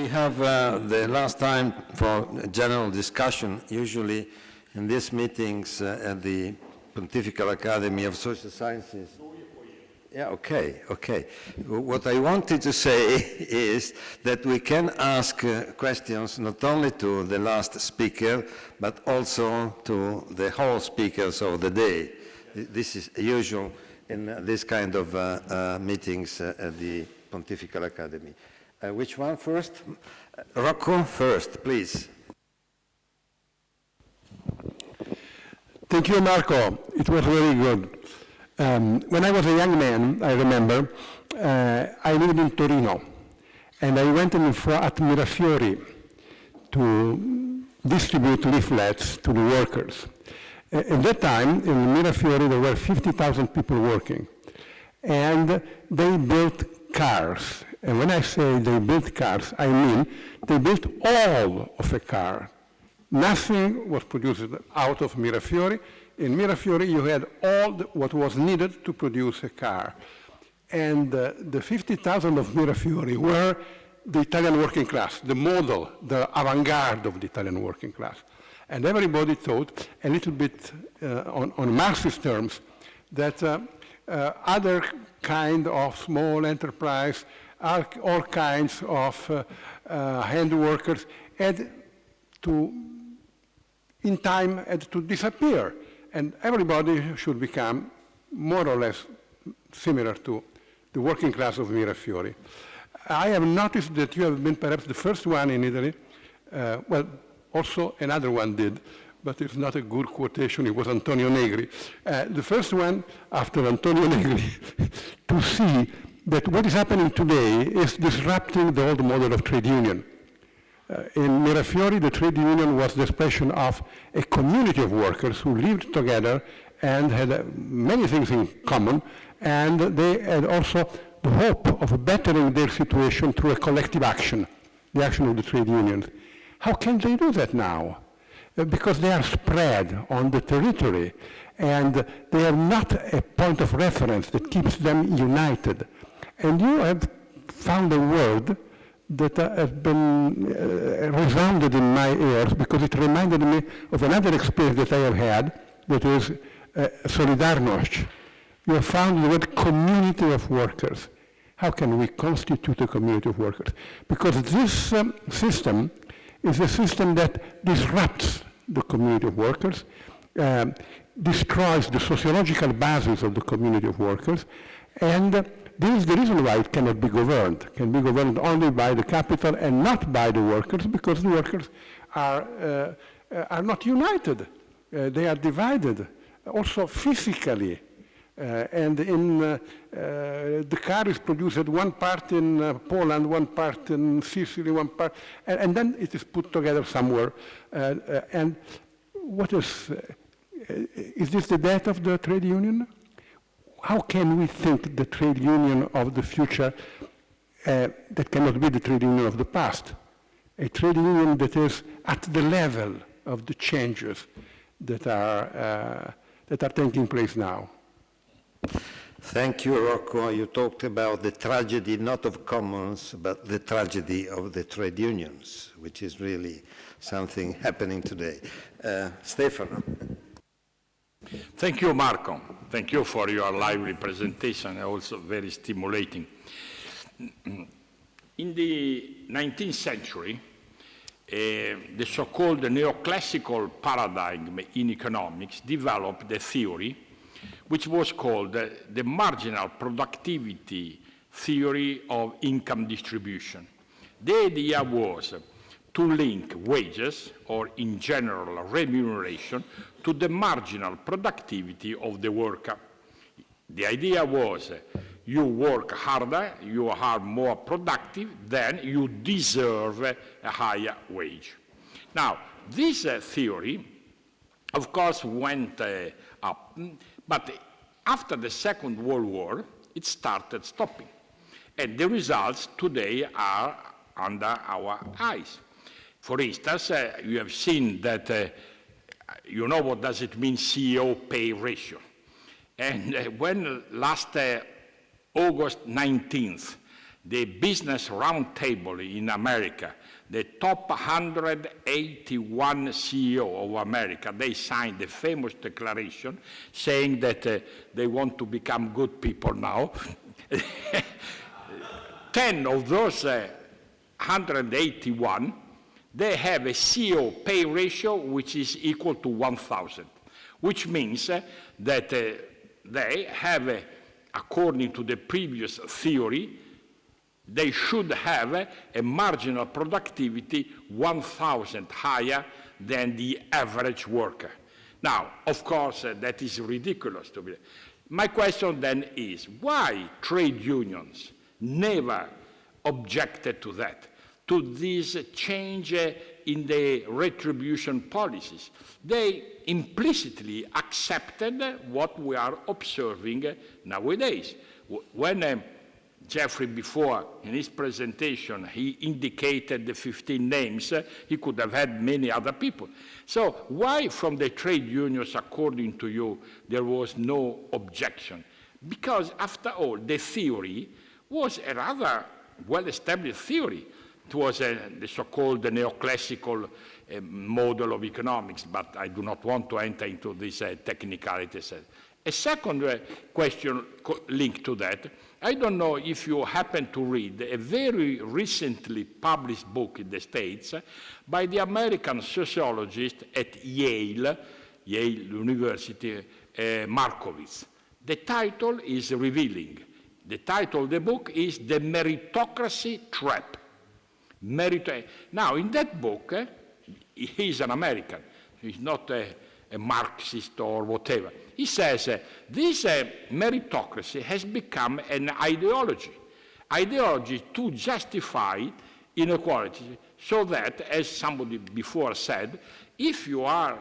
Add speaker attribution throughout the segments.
Speaker 1: have the last time for a general discussion, usually in these meetings at the Pontifical Academy of Social Sciences. Yeah, okay. What I wanted to say is that we can ask questions not only to the last speaker, but also to the whole speakers of the day. This is usual in this kind of meetings at the Pontifical Academy. Which one first? Rocco first, please.
Speaker 2: Thank you, Marco. It was very good. When I was a young man, I remember, I lived in Torino, and I went at Mirafiori to distribute leaflets to the workers. At that time, in Mirafiori, there were 50,000 people working, and they built cars. And when I say they built cars, I mean they built all of a car. Nothing was produced out of Mirafiori. In Mirafiori, you had all what was needed to produce a car. And the 50,000 of Mirafiori were the Italian working class, the model, the avant-garde of the Italian working class. And everybody thought, a little bit on Marxist terms, that other kind of small enterprise, all kinds of hand workers had to, in time, had to disappear. And everybody should become more or less similar to the working class of Mirafiori. I have noticed that you have been perhaps the first one in Italy, well, also another one did, but it's not a good quotation, it was Antonio Negri. The first one, after Antonio Negri, to see that what is happening today is disrupting the old model of trade union. In Mirafiori, the trade union was the expression of a community of workers who lived together and had many things in common, and they had also the hope of bettering their situation through a collective action, the action of the trade unions. How can they do that now? Because they are spread on the territory, and they are not a point of reference that keeps them united. And you have found a word that has been resounded in my ears because it reminded me of another experience that I have had, that is solidarność. You have found the word community of workers. How can we constitute a community of workers? Because this system is a system that disrupts the community of workers, destroys the sociological basis of the community of workers, and this is the reason why it cannot be governed. It can be governed only by the capital and not by the workers, because the workers are not united. They are divided, also physically. And in the car is produced one part in Poland, one part in Sicily, one part, and then it is put together somewhere. And what is this the death of the trade union? How can we think the trade union of the future that cannot be the trade union of the past? A trade union that is at the level of the changes that are taking place now.
Speaker 1: Thank you, Rocco. You talked about the tragedy not of commons, but the tragedy of the trade unions, which is really something happening today. Stefano.
Speaker 3: Thank you, Marco. Thank you for your lively presentation, also very stimulating. In the 19th century, the so-called neoclassical paradigm in economics developed a theory which was called the marginal productivity theory of income distribution. The idea was to link wages, or in general remuneration, to the marginal productivity of the worker. The idea was you work harder, you are more productive, then you deserve a higher wage. Now, this theory, of course, went up, but after the Second World War, it started stopping. And the results today are under our eyes. For instance, you have seen that, you know what does it mean, CEO pay ratio. And when last August 19th, the Business Roundtable in America, the top 181 CEO of America, they signed the famous declaration saying that they want to become good people now. 10 of those 181, they have a CEO pay ratio which is equal to 1,000, which means that they have, according to the previous theory, they should have a marginal productivity 1,000 higher than the average worker. Now, of course, that is ridiculous to me. My question then is, why trade unions never objected to that, to this change in the retribution policies? They implicitly accepted what we are observing nowadays. When Jeffrey, before, in his presentation, he indicated the 15 names, he could have had many other people. So why from the trade unions, according to you, there was no objection? Because after all, the theory was a rather well-established theory. It was the so-called neoclassical model of economics, but I do not want to enter into these technicalities. A second question linked to that, I don't know if you happen to read a very recently published book in the States by the American sociologist at Yale University, Markowitz. The title is revealing. The title of the book is The Meritocracy Trap. Now, in that book, he's an American. He's not a Marxist or whatever. He says this meritocracy has become an ideology to justify inequality, so that, as somebody before said, if you are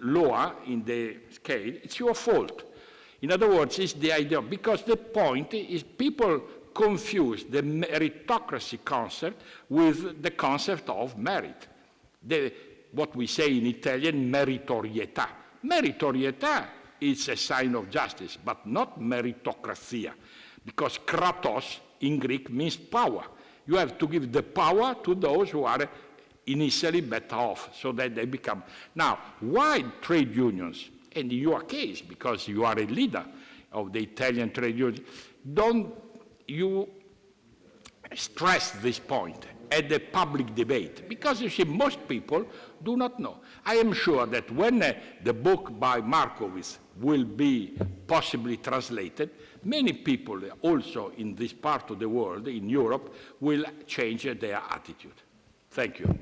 Speaker 3: lower in the scale, it's your fault. In other words, it's the idea, because the point is people confuse the meritocracy concept with the concept of merit. What we say in Italian, meritorietà. Meritorietà is a sign of justice, but not meritocrazia, because kratos in Greek means power. You have to give the power to those who are initially better off, so that they become. Now, why trade unions? And in your case, because you are a leader of the Italian trade unions, don't you stress this point at the public debate? Because you see, most people do not know. I am sure that when the book by Markowitz will be possibly translated, many people also in this part of the world, in Europe, will change their attitude. Thank you.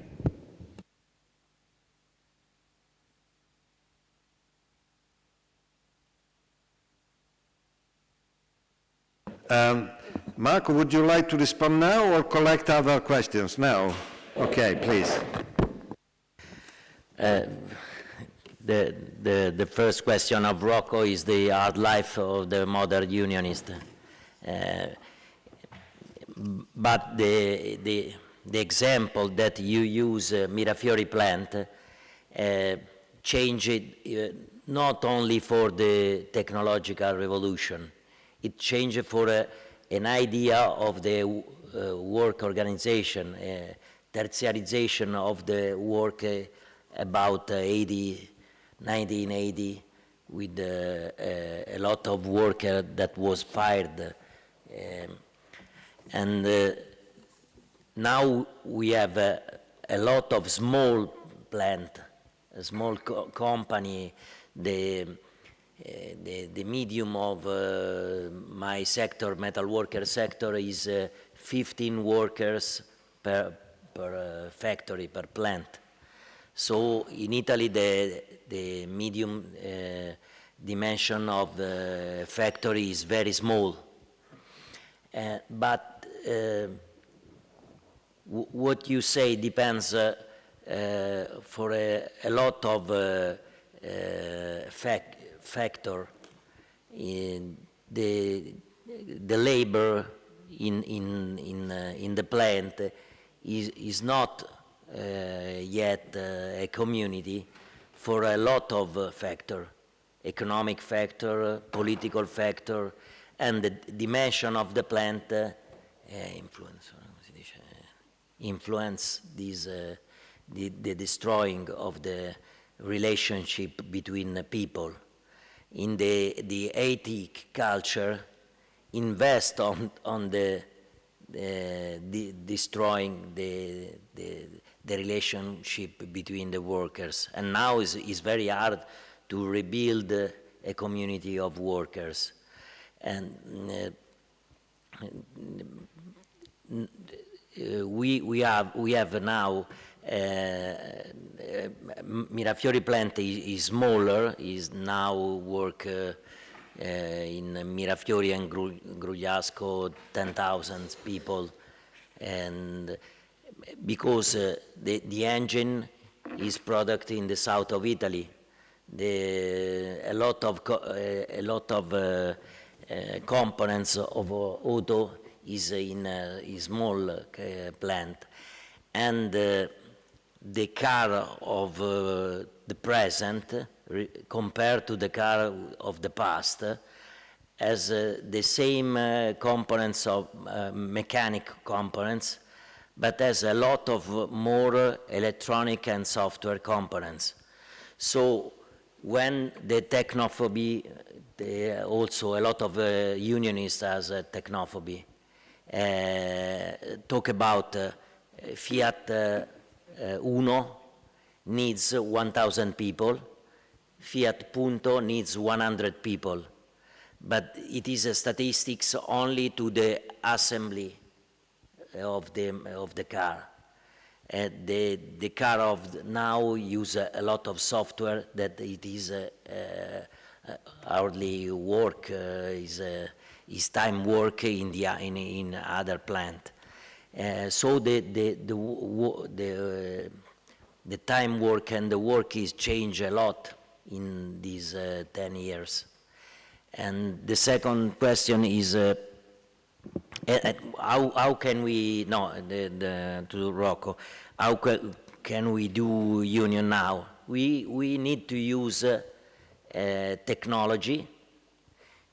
Speaker 1: Marco, would you like to respond now or collect other questions now? Okay, please.
Speaker 4: The first question of Rocco is the hard life of the modern unionist. But the example that you use, Mirafiori plant, changed not only for the technological revolution, it changed for an idea of the work organization, tertiarization of the work about 1980, with a lot of worker that was fired. And now we have a lot of small plant, a small company. The medium of my sector, metal worker sector, is 15 workers per factory, per plant. So in Italy, the medium dimension of the factory is very small. But what you say depends for a lot of factor. In the labor in the plant is not yet a community for a lot of factor, economic factor, political factor, and the dimension of the plant influence this, the destroying of the relationship between the people. In the ethic culture, invest on the destroying the relationship between the workers. And now it's very hard to rebuild a community of workers. And we have now Mirafiori plant is smaller, is now work in Mirafiori and Grugliasco 10,000 people, and because the engine is product in the south of Italy, a lot of components of auto is in a small plant, and the car of the present compared to the car of the past has the same components of mechanic components, but has a lot of more electronic and software components. So when the technophobia, also a lot of unionists has technophobia, talk about Fiat Uno needs 1,000 people, Fiat Punto needs 100 people, but it is a statistics only to the assembly of the car. The car of now use a lot of software that it is hardly work, is time work in other plant. So the time work and the work is changed a lot in these 10 years. And the second question is how can we, to Rocco, how can we do union now? We need to use technology,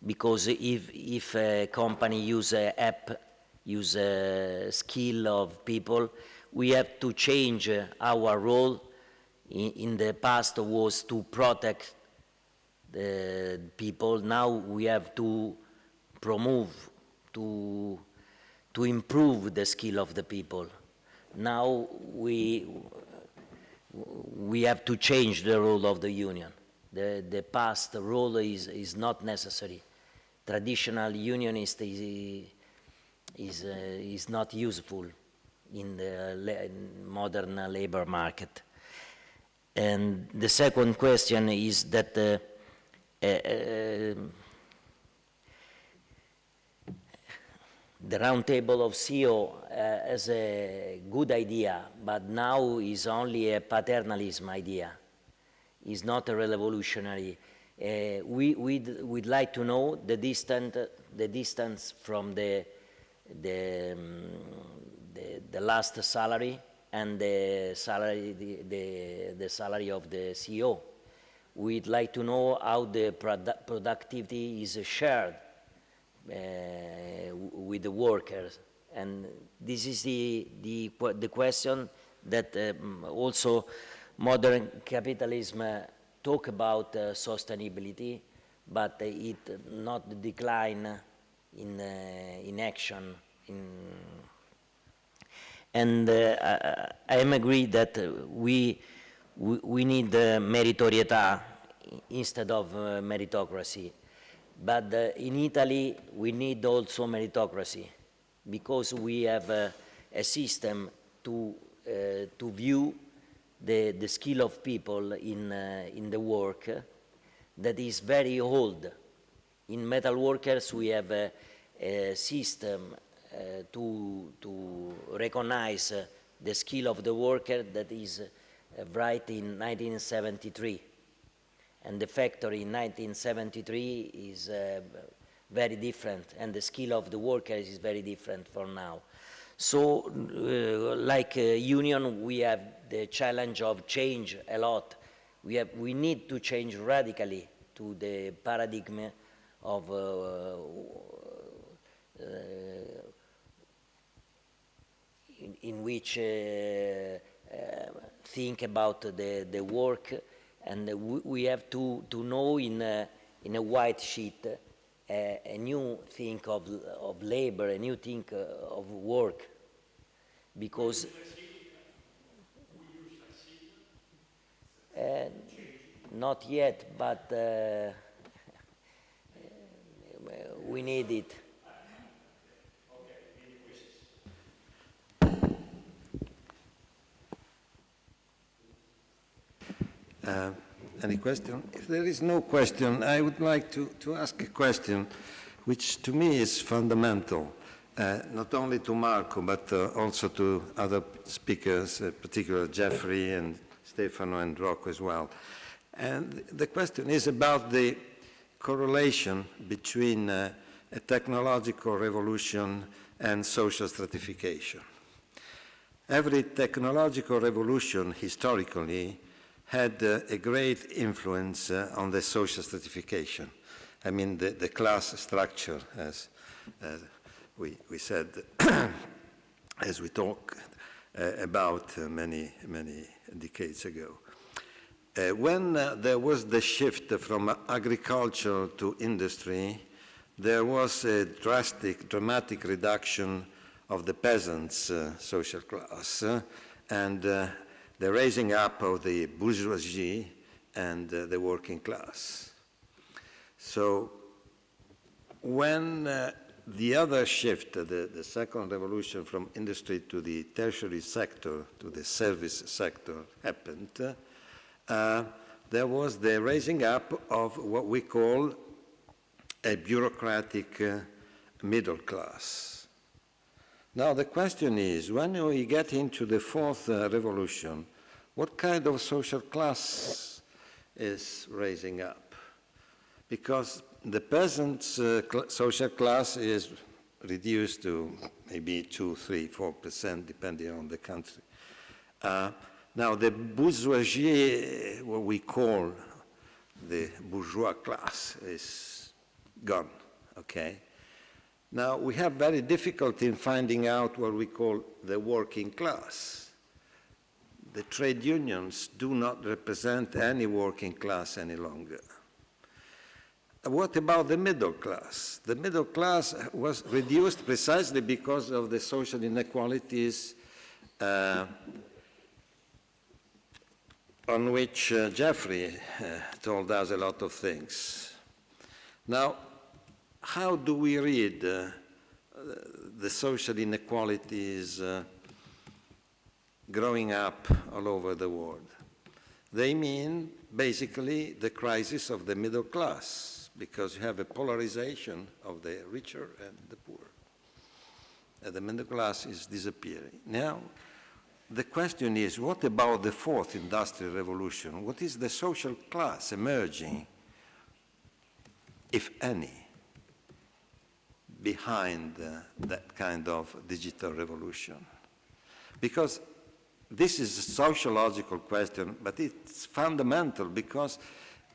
Speaker 4: because if a company use an app, use a skill of people, we have to change our role. In the past was to protect the people. Now we have to promote, to improve the skill of the people. Now we have to change the role of the union. The past role is not necessary. Traditional unionist is not useful in the modern labor market. And the second question is that the round table of CEO has a good idea, but now is only a paternalism idea. It's not a revolutionary. We'd like to know the distance from the last salary and the salary of the CEO. We'd like to know how the productivity is shared with the workers, and this is the question that also modern capitalism talk about sustainability, but it not decline in action. And I am agree that we need meritorietà instead of meritocracy. But in Italy, we need also meritocracy, because we have a system to view the skill of people in the work that is very old. In metal workers, we have a system to recognize the skill of the worker that is right in 1973. And the factory in 1973 is very different, and the skill of the workers is very different from now. So, like a union, we have the challenge of change a lot. We need to change radically to the paradigm of in which think about the work, and we have to know in a white sheet a new thing of labor, a new thing of work, because not yet, but we need it.
Speaker 1: Any question? If there is no question, I would like to ask a question which to me is fundamental, not only to Marco, but also to other speakers, particularly Jeffrey and Stefano and Rocco as well. And the question is about the correlation between a technological revolution and social stratification. Every technological revolution historically had a great influence on the social stratification. I mean, the class structure, as we said, as we talked about many decades ago. When there was the shift from agriculture to industry, there was a dramatic reduction of the peasants' social class, and the raising up of the bourgeoisie and the working class. So when the other shift, the second revolution from industry to the tertiary sector, to the service sector happened, there was the raising up of what we call a bureaucratic middle class. Now the question is, when we get into the fourth revolution, what kind of social class is raising up? Because the peasants' social class is reduced to maybe 2, 3, 4%, depending on the country. Now the bourgeoisie, what we call the bourgeois class, is gone, okay? Now, we have very difficulty in finding out what we call the working class. The trade unions do not represent any working class any longer. What about the middle class? The middle class was reduced precisely because of the social inequalities on which Jeffrey told us a lot of things. Now, how do we read the social inequalities growing up all over the world? They mean basically the crisis of the middle class, because you have a polarization of the richer and the poor. The middle class is disappearing. Now, the question is, what about the fourth industrial revolution? What is the social class emerging, if any, behind that kind of digital revolution? Because this is a sociological question, but it's fundamental because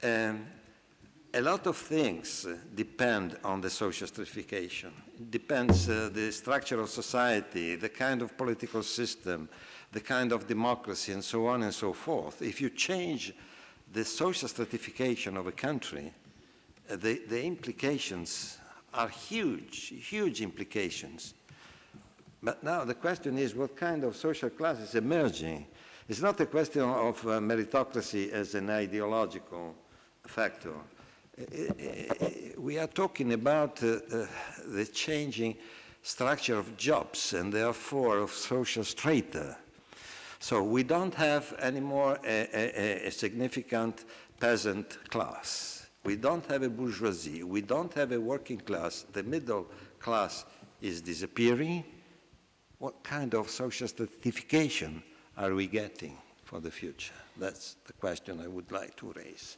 Speaker 1: a lot of things depend on the social stratification. It depends the structure of society, the kind of political system, the kind of democracy, and so on and so forth. If you change the social stratification of a country, the implications are huge, huge implications. But now the question is, what kind of social class is emerging? It's not a question of meritocracy as an ideological factor. We are talking about the changing structure of jobs and therefore of social strata. So we don't have anymore a significant peasant class. We don't have a bourgeoisie. We don't have a working class. The middle class is disappearing. What kind of social stratification are we getting for the future? That's the question I would like to raise.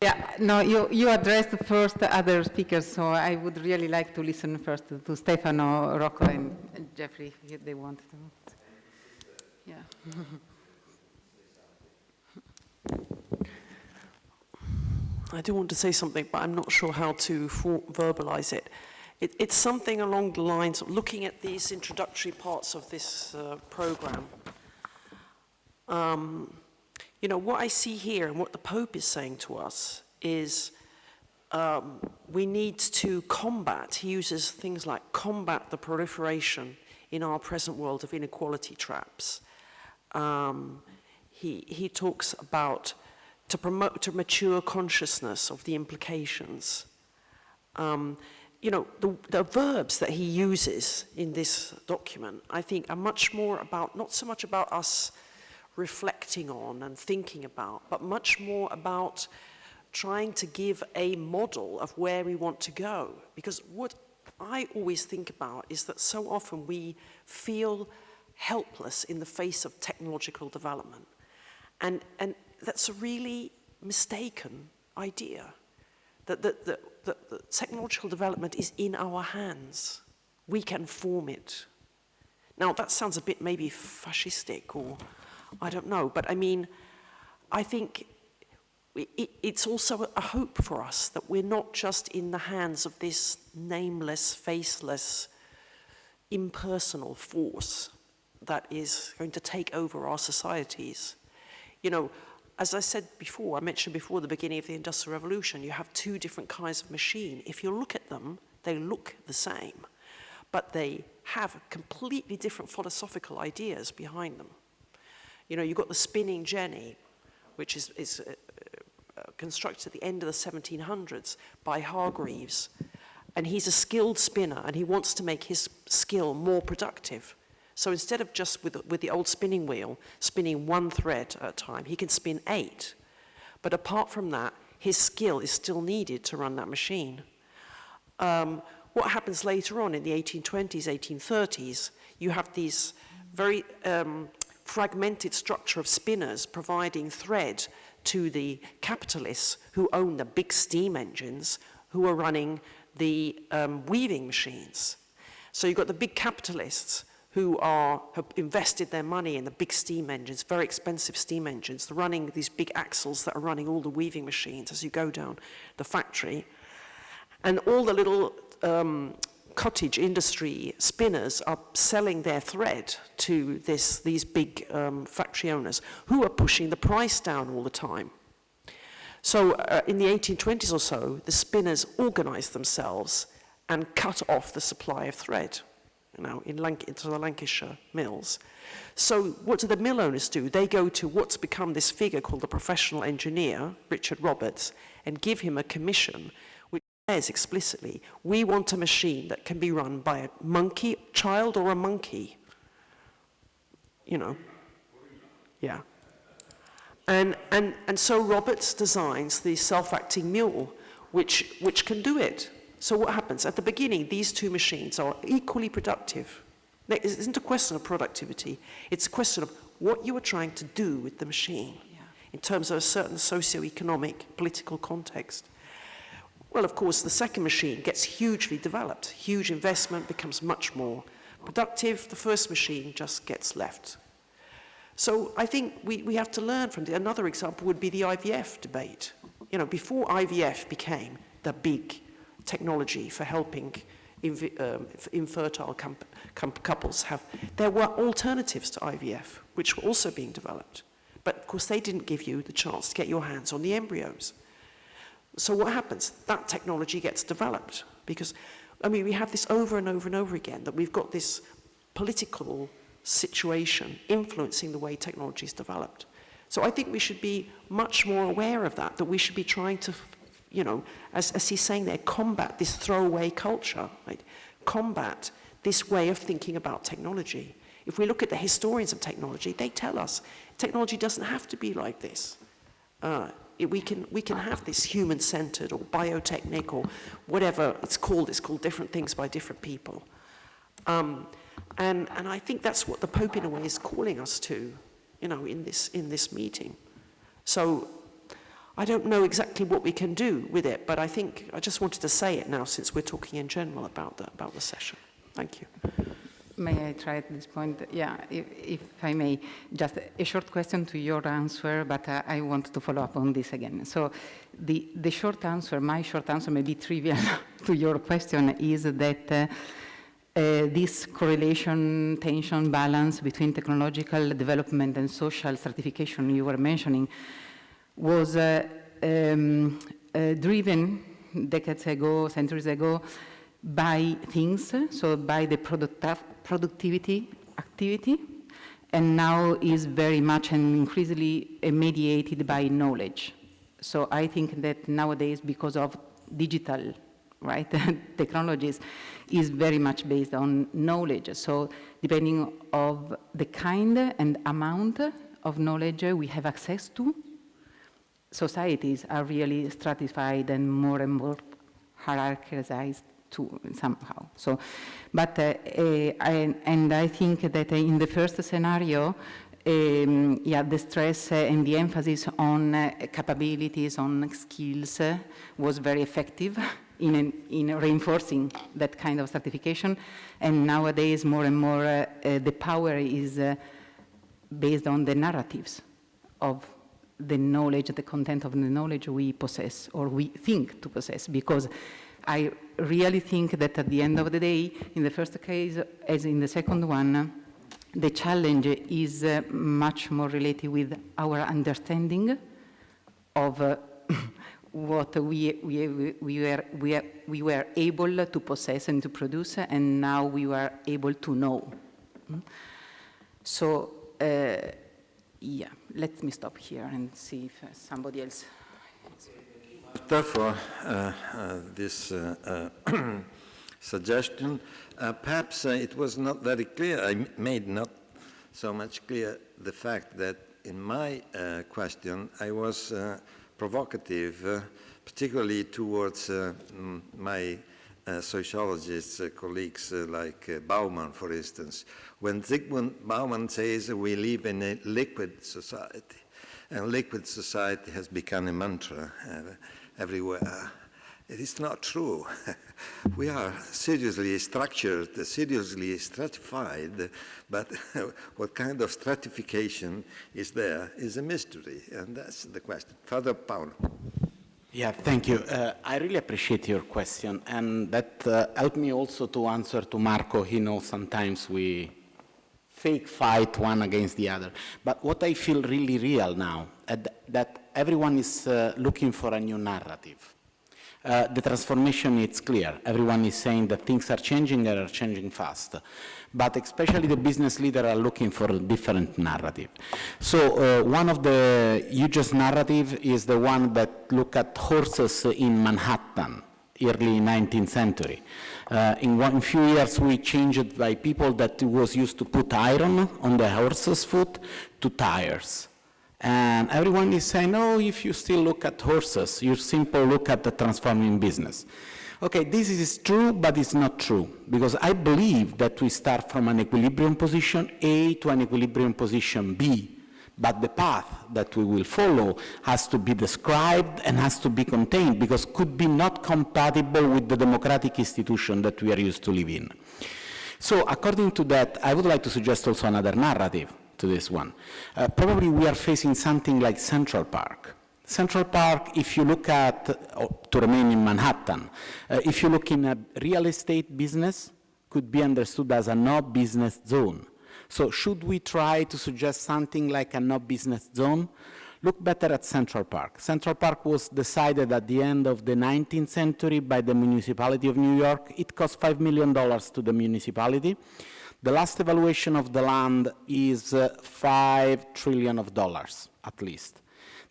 Speaker 5: Yeah, no, you addressed first other speakers, so I would really like to listen first to Stefano, Rocco, and Jeffrey, if they want to. Yeah.
Speaker 6: I do want to say something, but I'm not sure how to verbalize it. It's something along the lines of looking at these introductory parts of this program. You know, what I see here and what the Pope is saying to us is we need to combat, he uses things like combat the proliferation in our present world of inequality traps. He talks about to promote to mature consciousness of the implications. You know, the verbs that he uses in this document, I think, are much more about, not so much about us reflecting on and thinking about, but much more about trying to give a model of where we want to go. Because what I always think about is that so often we feel helpless in the face of technological development. And that's a really mistaken idea, that the technological development is in our hands. We can form it. Now, that sounds a bit maybe fascistic, or I don't know, but I mean, I think it's also a hope for us that we're not just in the hands of this nameless, faceless, impersonal force that is going to take over our societies. You know, as I said before, I mentioned before the beginning of the Industrial Revolution, you have two different kinds of machine. If you look at them, they look the same, but they have completely different philosophical ideas behind them. You know, you've got the spinning jenny, which is constructed at the end of the 1700s by Hargreaves, and he's a skilled spinner, and he wants to make his skill more productive. So instead of just with the old spinning wheel, spinning one thread at a time, he can spin 8. But apart from that, his skill is still needed to run that machine. What happens later on in the 1820s, 1830s, you have these very fragmented structure of spinners providing thread to the capitalists who own the big steam engines, who are running the weaving machines. So you've got the big capitalists who have invested their money in the big steam engines, very expensive steam engines. They're running these big axles that are running all the weaving machines as you go down the factory. And all the little cottage industry spinners are selling their thread to these big factory owners who are pushing the price down all the time. So in the 1820s or so, the spinners organized themselves and cut off the supply of thread, you know, into the Lancashire mills. So what do the mill owners do? They go to what's become this figure called the professional engineer, Richard Roberts, and give him a commission which says explicitly, we want a machine that can be run by a monkey child or a monkey. You know, yeah. And so Roberts designs the self-acting mule, which can do it. So what happens? At the beginning, these two machines are equally productive. It isn't a question of productivity. It's a question of what you are trying to do with the machine in terms of a certain socio-economic, political context. Well, of course, the second machine gets hugely developed. Huge investment, becomes much more productive. The first machine just gets left. So I think we have to learn from another example would be the IVF debate. You know, before IVF became the big technology for helping infertile couples there were alternatives to IVF, which were also being developed. But of course, they didn't give you the chance to get your hands on the embryos. So what happens? That technology gets developed because, I mean, we have this over and over and over again, that we've got this political situation influencing the way technology is developed. So I think we should be much more aware of that we should be trying to, you know, as he's saying there, combat this throwaway culture, right? Combat this way of thinking about technology. If we look at the historians of technology, they tell us technology doesn't have to be like this. We can have this human-centered or biotechnic or whatever it's called different things by different people. And I think that's what the Pope in a way is calling us to, you know, in this meeting. So I don't know exactly what we can do with it, but I think I just wanted to say it now since we're talking in general about the session. Thank you.
Speaker 5: May I try at this point? Yeah, if I may, just a short question to your answer, but I want to follow up on this again. So the short answer, my short answer may be trivial to your question, is that this correlation, tension, balance between technological development and social stratification you were mentioning was driven decades ago, centuries ago, by things, so by the productivity activity, and now is very much and increasingly mediated by knowledge. So I think that nowadays, because of digital, right, technologies, is very much based on knowledge. So depending on the kind and amount of knowledge we have access to, societies are really stratified and more hierarchized too, somehow. So, but, and I think that in the first scenario, yeah, the stress and the emphasis on capabilities, on skills was very effective in reinforcing that kind of stratification. And nowadays, more and more, the power is based on the narratives of the knowledge, the content of the knowledge we possess or we think to possess, because I really think that at the end of the day, in the first case, as in the second one, the challenge is much more related with our understanding of what we were able to possess and to produce, and now we were able to know. So, yeah, let me stop here and see if somebody else.
Speaker 1: For this suggestion. Perhaps it was not very clear. I made not so much clear the fact that in my question I was provocative, particularly towards my sociologist colleagues like Bauman, for instance. When Zygmunt Bauman says we live in a liquid society, and liquid society has become a mantra everywhere. It is not true. We are seriously structured, seriously stratified, but what kind of stratification is there is a mystery, and that's the question. Father Paolo.
Speaker 7: Yeah, thank you. I really appreciate your question, and that helped me also to answer to Marco. He knows sometimes we fake fight one against the other. But what I feel really real now, that everyone is looking for a new narrative. The transformation is clear. Everyone is saying that things are changing and are changing fast. But especially the business leaders are looking for a different narrative. So one of the hugest narrative is the one that look at horses in Manhattan, early 19th century. In few years we changed by people that was used to put iron on the horse's foot to tires. And everyone is saying, oh, if you still look at horses, you simply look at the transforming business. Okay, this is true, but it's not true, because I believe that we start from an equilibrium position A to an equilibrium position B, but the path that we will follow has to be described and has to be contained, because could be not compatible with the democratic institution that we are used to live in. So according to that, I would like to suggest also another narrative to this one. Probably we are facing something like Central Park. Central Park, if you look at, to remain in Manhattan, if you look in a real estate business, could be understood as a no business zone. So should we try to suggest something like a no business zone? Look better at Central Park. Central Park was decided at the end of the 19th century by the municipality of New York. It cost $5 million to the municipality. The last evaluation of the land is $5 trillion at least.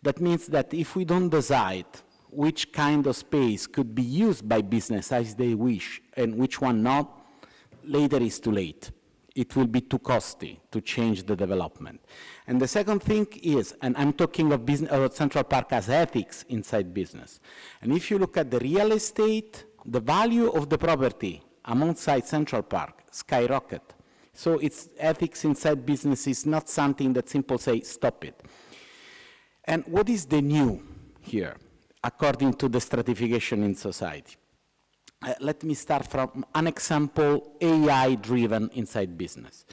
Speaker 7: That means that if we don't decide which kind of space could be used by business as they wish and which one not, later is too late. It will be too costly to change the development. And the second thing is, and I'm talking of Central Park as ethics inside business. And if you look at the real estate, the value of the property alongside Central Park skyrocket. So it's ethics inside business is not something that simply say, stop it. And what is the new here, according to the stratification in society? let me start from an example, AI-driven inside business.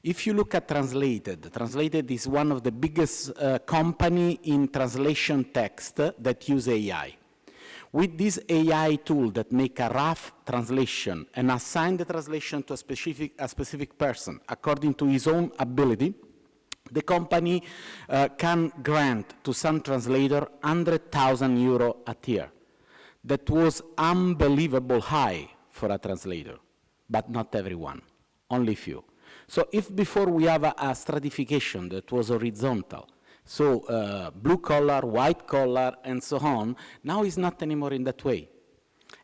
Speaker 7: If you look at Translated is one of the biggest company in translation text that use AI. With this AI tool that make a rough translation and assign the translation to a specific person according to his own ability, the company can grant to some translator 100,000 euro a year. That was unbelievable high for a translator, but not everyone, only few. So if before we have a stratification that was horizontal, so blue collar, white collar, and so on, now it's not anymore in that way.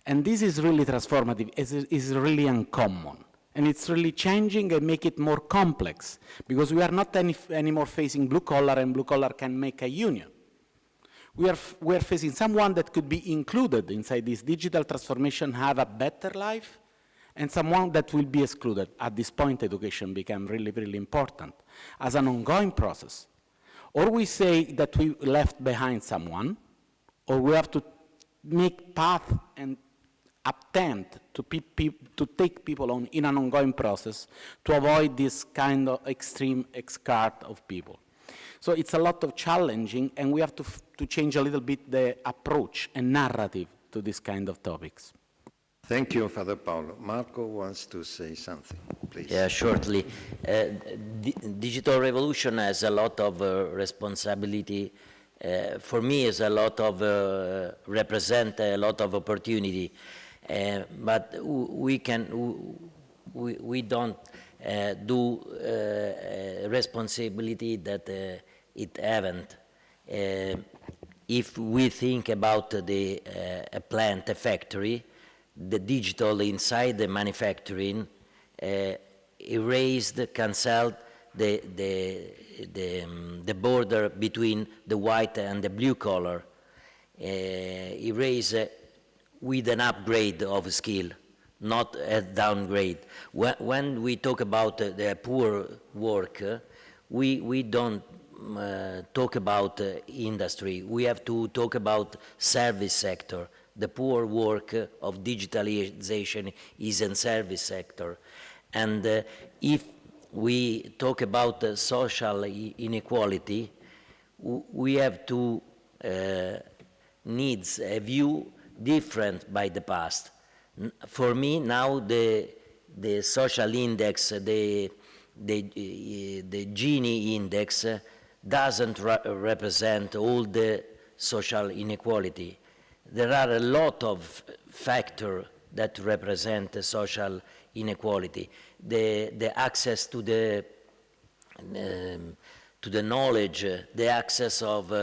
Speaker 7: And this is really transformative, is really uncommon. And it's really changing and make it more complex, because we are not anymore facing blue collar, and blue collar can make a union. We are facing someone that could be included inside this digital transformation, have a better life, and someone that will be excluded. At this point, education became really, really important as an ongoing process. Or we say that we left behind someone, or we have to make path and attempt to take people on in an ongoing process to avoid this kind of extreme excart of people. So it's a lot of challenging, and we have to change a little bit the approach and narrative to this kind of topics.
Speaker 1: Thank you, Father Paolo. Marco wants to say something, please.
Speaker 4: Yeah, shortly. Digital revolution has a lot of responsibility. For me, it's a lot of represent a lot of opportunity, but we don't do responsibility that it haven't. If we think about the a plant, a factory, the digital inside the manufacturing erased, cancelled the border between the white and the blue collar, erase with an upgrade of skill, not a downgrade. When we talk about the poor work, we don't talk about industry. We have to talk about service sector. The poor work of digitalization is in service sector. And if we talk about social inequality, we have to needs a view different by the past. For me now the social index, the Gini index doesn't represent all the social inequality. There are a lot of factors that represent the social inequality. The access to the knowledge, the access of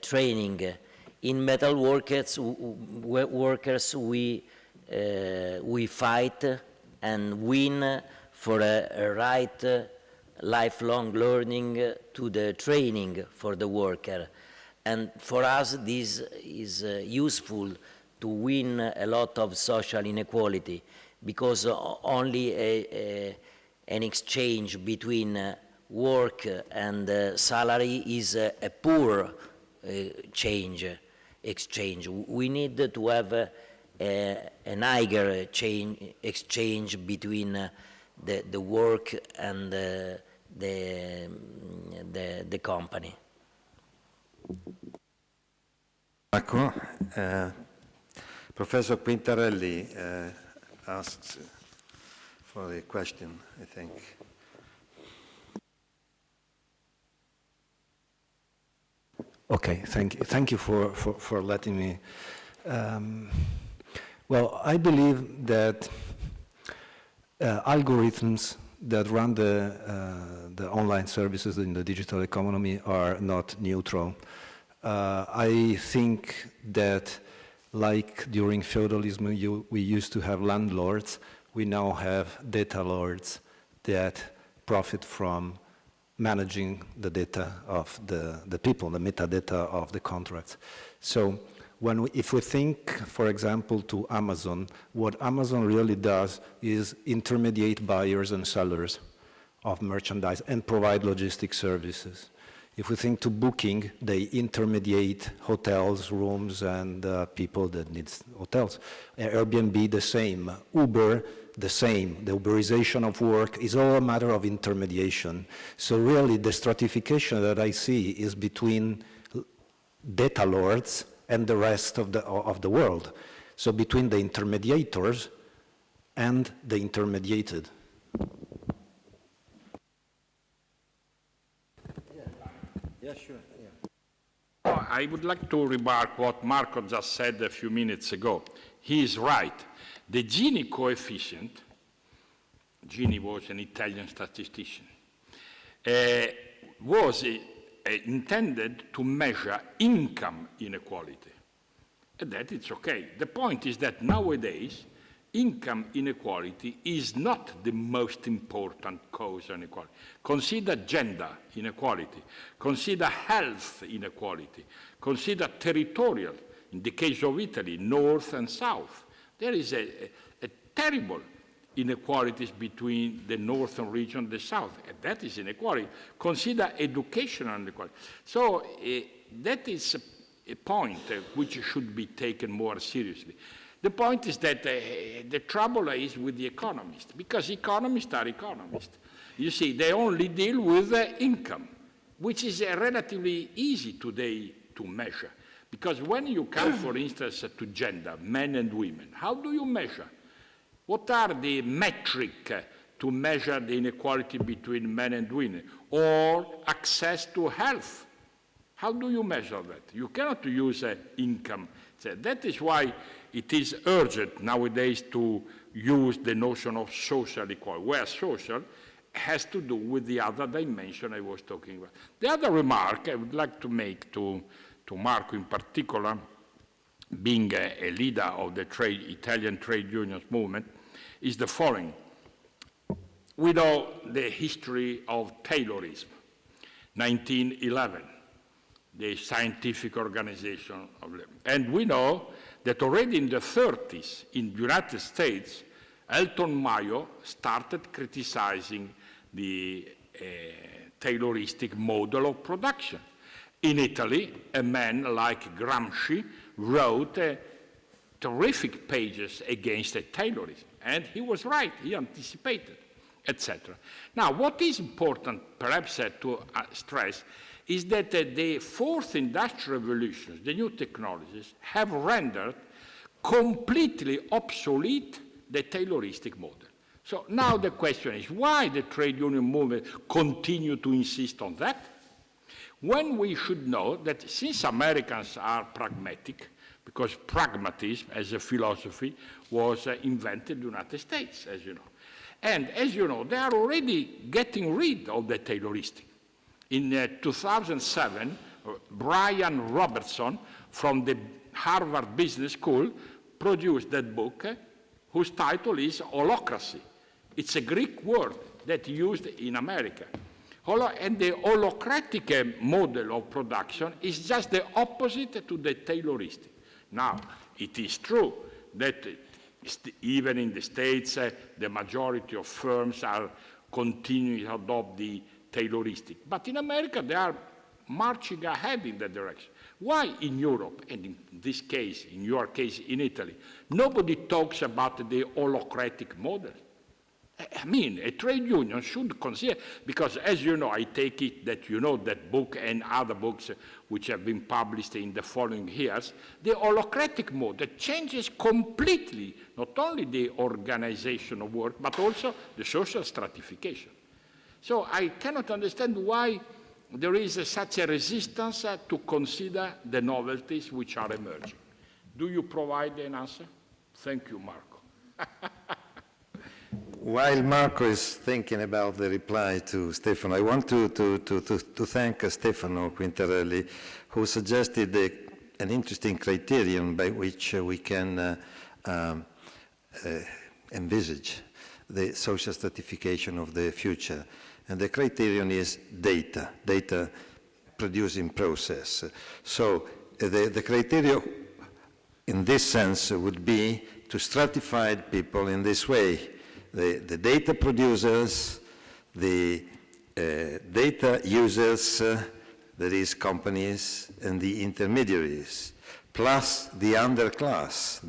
Speaker 4: training. In metal workers we fight and win for a right lifelong learning to the training for the worker. And for us, this is useful to win a lot of social inequality, because only an exchange between work and salary is a poor exchange. We need to have an higher exchange between the work and the company.
Speaker 1: Marco, Professor Quintarelli asks for a question, I think.
Speaker 8: Okay, thank you for letting me. Well, I believe that algorithms that run the online services in the digital economy are not neutral. I think that, like during feudalism, we used to have landlords, we now have data lords that profit from managing the data of the people, the metadata of the contracts. So if we think, for example, to Amazon, what Amazon really does is intermediate buyers and sellers of merchandise and provide logistic services. If we think to booking, they intermediate hotels, rooms, and people that need hotels. Airbnb, the same. Uber, the same. The Uberization of work is all a matter of intermediation. So really, the stratification that I see is between data lords and the rest of the world. So between the intermediators and the intermediated.
Speaker 1: Yeah, sure. Yeah.
Speaker 3: I would like to remark what Marco just said a few minutes ago. He is right. The Gini coefficient, Gini was an Italian statistician, was intended to measure income inequality. And that it's okay. The point is that nowadays, income inequality is not the most important cause of inequality. Consider gender inequality, consider health inequality, consider territorial, in the case of Italy, north and south. There is a terrible inequalities between the northern region and the south, and that is inequality. Consider educational inequality. So that is a point which should be taken more seriously. The point is that the trouble is with the economists, because economists are economists. You see, they only deal with income, which is relatively easy today to measure. Because when you come, for instance, to gender, men and women, how do you measure? What are the metrics to measure the inequality between men and women? Or access to health? How do you measure that? You cannot use income. So that is why it is urgent nowadays to use the notion of social equality, where social has to do with the other dimension I was talking about. The other remark I would like to make to Marco in particular, being a leader of the Italian trade unions movement, is the following. We know the history of Taylorism, 1911. The scientific organization of labor. And we know that already in the 30s in the United States, Elton Mayo started criticizing the Tayloristic model of production. In Italy, a man like Gramsci wrote terrific pages against Taylorism, and he was right, he anticipated, etc. Now, what is important perhaps to stress is that the fourth industrial revolution, the new technologies, have rendered completely obsolete the Tayloristic model. So now the question is, why the trade union movement continue to insist on that? When we should know that since Americans are pragmatic, because pragmatism as a philosophy was invented in the United States, as you know. And as you know, they are already getting rid of the Tayloristic. In 2007, Brian Robertson from the Harvard Business School produced that book whose title is Holacracy. It's a Greek word that used in America. And the holocratic model of production is just the opposite to the Tayloristic. Now, it is true that even in the States, the majority of firms are continuing to adopt the Tayloristic. But in America, they are marching ahead in that direction. Why in Europe, and in this case, in your case, in Italy, nobody talks about the holocratic model? I mean, a trade union should consider, because as you know, I take it that you know that book and other books which have been published in the following years, the holocratic model changes completely not only the organization of work, but also the social stratification. So I cannot understand why there is such a resistance to consider the novelties which are emerging. Do you provide an answer? Thank you, Marco.
Speaker 1: While Marco is thinking about the reply to Stefano, I want to thank Stefano Quintarelli, who suggested an interesting criterion by which we can envisage the social stratification of the future. And the criterion is data producing process. So the criteria in this sense would be to stratify people in this way. The data producers, the data users, There is companies and the intermediaries, plus the underclass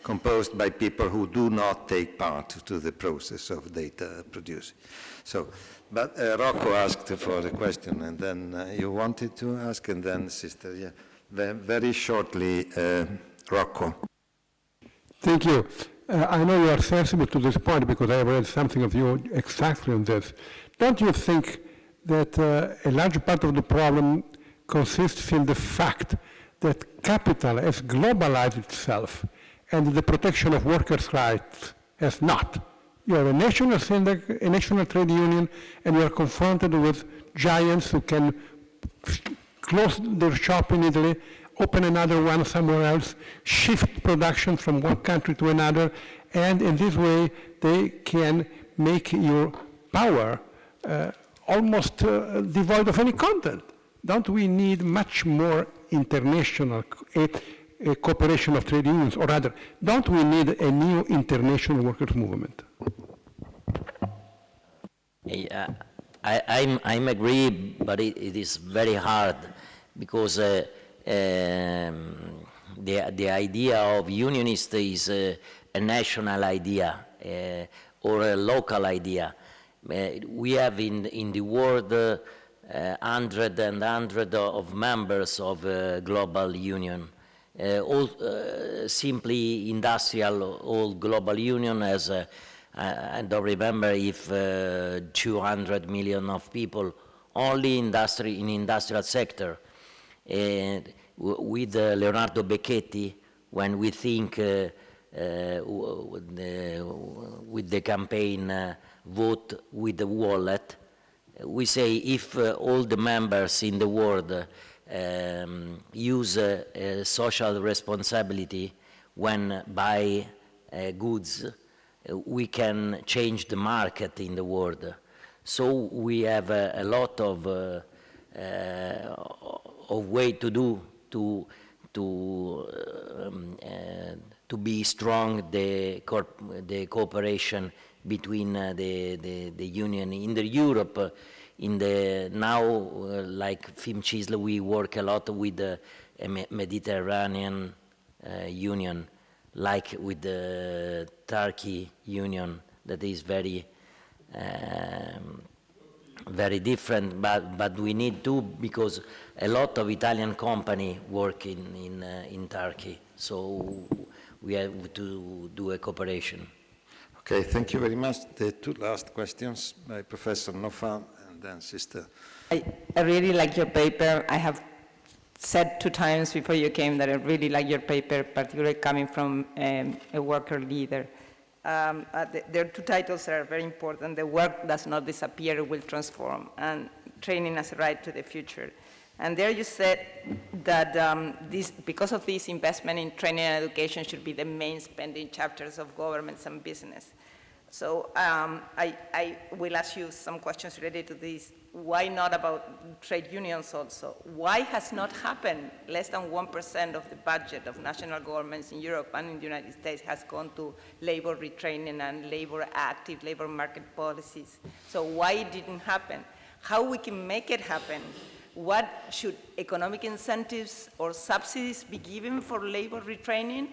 Speaker 1: composed by people who do not take part to the process of data producing. So, but Rocco asked for the question, and then you wanted to ask, and then Sister, yeah, very shortly, Rocco.
Speaker 2: Thank you. I know you are sensible to this point because I have read something of you exactly on this. Don't you think that a large part of the problem consists in the fact that capital has globalized itself and the protection of workers' rights has not? You are a national syndic, a national trade union, and you are confronted with giants who can close their shop in Italy, open another one somewhere else, shift production from one country to another, and in this way they can make your power almost devoid of any content. Don't we need much more international cooperation of trade unions, or rather, don't we need a new international workers' movement?
Speaker 4: I'm agree, but it is very hard because the idea of unionist is a national idea or a local idea. We have in the world hundreds of members of a global union. All simply industrial, all global union as I don't remember if 200 million of people only in industrial sector. And with Leonardo Becchetti, when we think with the campaign vote with the wallet, we say if all the members in the world use social responsibility when buy goods, we can change the market in the world. So we have a lot of way to do to be strong the cooperation between the union in the Europe. In the now, like Fiumcizl, we work a lot with the Mediterranean Union, like with the Turkey Union, that is very different, but we need to, because a lot of Italian company work in Turkey, so we have to do a cooperation.
Speaker 1: Okay, thank you very much. The two last questions by Professor Nofan and then Sister.
Speaker 9: I really like your paper. I have said 2 times before you came that I really like your paper, particularly coming from a worker leader. There are 2 titles that are very important. The work does not disappear, it will transform, and training as a right to the future. And there you said that because of this, investment in training and education should be the main spending chapters of governments and business. So I will ask you some questions related to this. Why not about trade unions also? Why has not happened? Less than 1% of the budget of national governments in Europe and in the United States has gone to labor retraining and active labor market policies. So why it didn't happen? How we can make it happen? What should economic incentives or subsidies be given for labor retraining?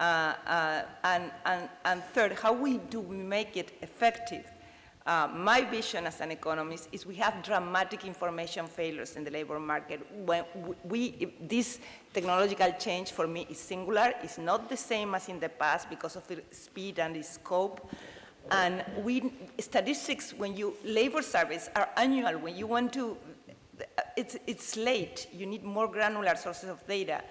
Speaker 9: And third, how do we make it effective? My vision as an economist is we have dramatic information failures in the labor market. When this technological change for me is singular. It's not the same as in the past because of the speed and the scope. And statistics, labor surveys are annual. When you want to, it's late. You need more granular sources of data.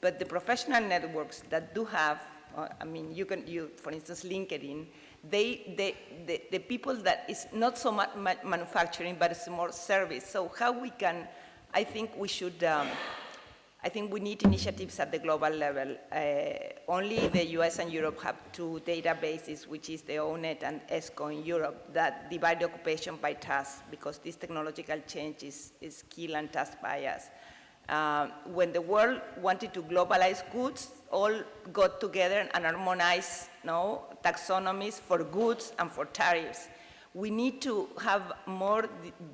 Speaker 9: But the professional networks that do have, for instance, LinkedIn, the people that is not so much manufacturing, but it's more service. So how we can, I think we should, I think we need initiatives at the global level. Only the US and Europe have 2 databases, which is the ONET and ESCO in Europe, that divide the occupation by tasks, because this technological change is skill and task bias. When the world wanted to globalize goods, all got together and harmonized taxonomies for goods and for tariffs. We need to have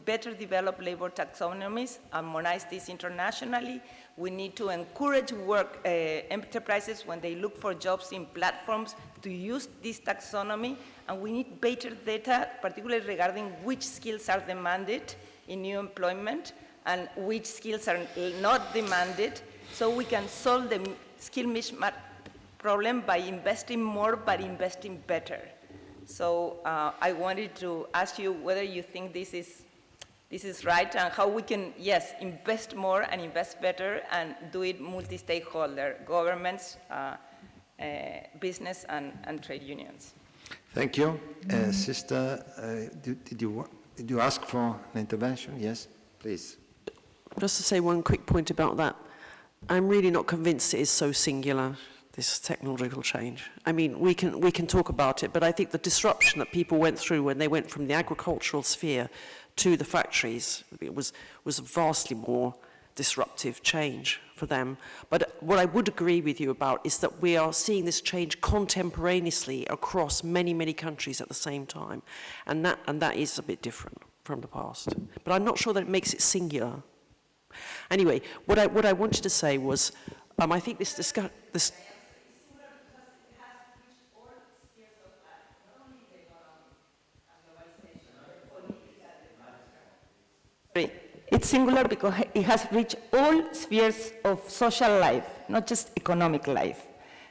Speaker 9: better developed labor taxonomies, harmonize this internationally. We need to encourage enterprises when they look for jobs in platforms to use this taxonomy, and we need better data, particularly regarding which skills are demanded in new employment and which skills are not demanded, so we can solve the skill mismatch problem by investing more, but investing better. So I wanted to ask you whether you think this is right, and how we can, yes, invest more and invest better and do it multi-stakeholder, governments, business, and trade unions.
Speaker 1: Thank you. Sister, did you ask for an intervention? Yes, please.
Speaker 6: Just to say one quick point about that, I'm really not convinced it is so singular, this technological change. I mean, we can talk about it, but I think the disruption that people went through when they went from the agricultural sphere to the factories, it was a vastly more disruptive change for them. But what I would agree with you about is that we are seeing this change contemporaneously across many, many countries at the same time. And that is a bit different from the past. But I'm not sure that it makes it singular. Anyway, what I wanted to say was, I think this.
Speaker 9: It's singular because it has reached all spheres of social life, not just economic life,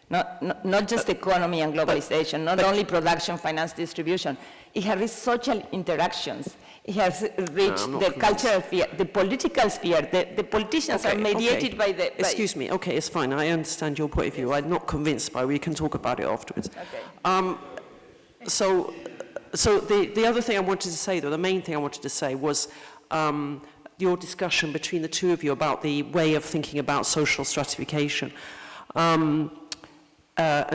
Speaker 9: not just economy and globalization, not only production, finance, distribution. It has reached social interactions. It has reached the cultural sphere, the political sphere. The politicians are mediated by the...
Speaker 6: Excuse me, okay, it's fine. I understand your point of view. I'm not convinced, but we can talk about it afterwards.
Speaker 9: Okay.
Speaker 6: So the other thing I wanted to say, though, the main thing I wanted to say was your discussion between the two of you about the way of thinking about social stratification. And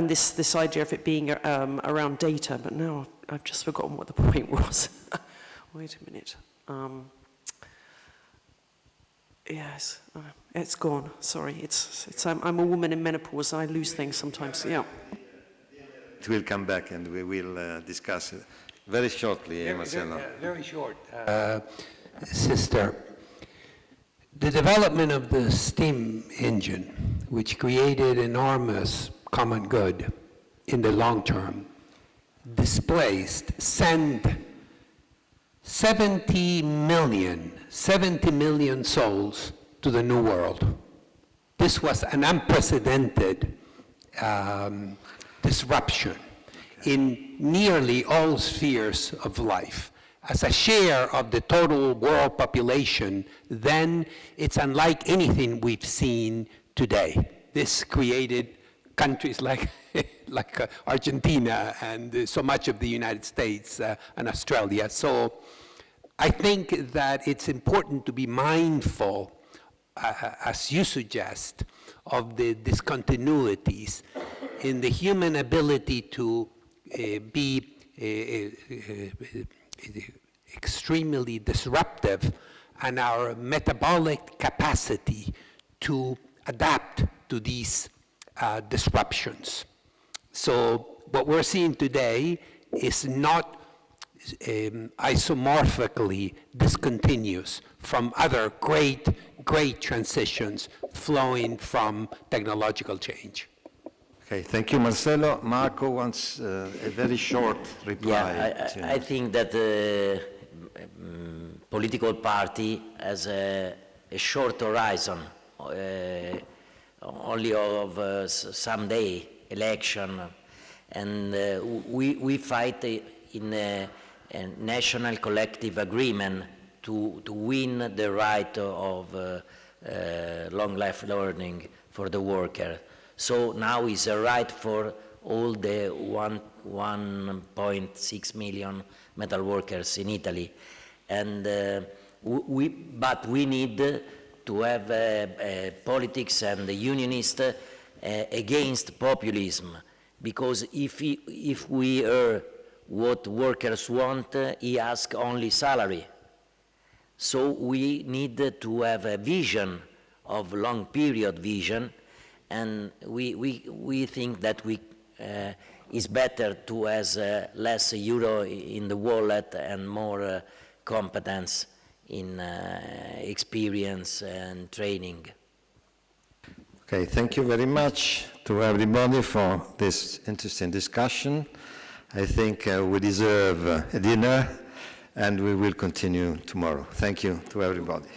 Speaker 6: this idea of it being around data, but now I've just forgotten what the point was. Wait a minute. Yes, it's gone. Sorry, I'm a woman in menopause. I lose things sometimes. Yeah.
Speaker 1: It will come back, and we will discuss it very shortly, Marcelo.
Speaker 10: Very short, Sister. The development of the steam engine, which created enormous common good in the long term, sent 70 million souls to the New World. This was an unprecedented disruption in nearly all spheres of life. As a share of the total world population, then it's unlike anything we've seen today. This created countries like Argentina and so much of the United States and Australia. So I think that it's important to be mindful, as you suggest, of the discontinuities in the human ability to be extremely disruptive, and our metabolic capacity to adapt to these disruptions. So what we're seeing today is not isomorphically discontinuous from other great transitions flowing from technological change.
Speaker 1: Okay, thank you, Marcelo. Marco wants a very short reply.
Speaker 4: Yeah, I think that the political party has a short horizon, only of someday election, and we fight in a national collective agreement to win the right of long life learning for the worker. So now is a right for all the 1.6 million metal workers in Italy. And but we need to have politics and the unionists against populism, because if we hear what workers want, he asks only salary. So we need to have a vision of long period vision, and we think that we it's better to have less euro in the wallet and more competence in experience and training.
Speaker 1: Okay, thank you very much to everybody for this interesting discussion. I think we deserve a dinner, and we will continue tomorrow. Thank you to everybody.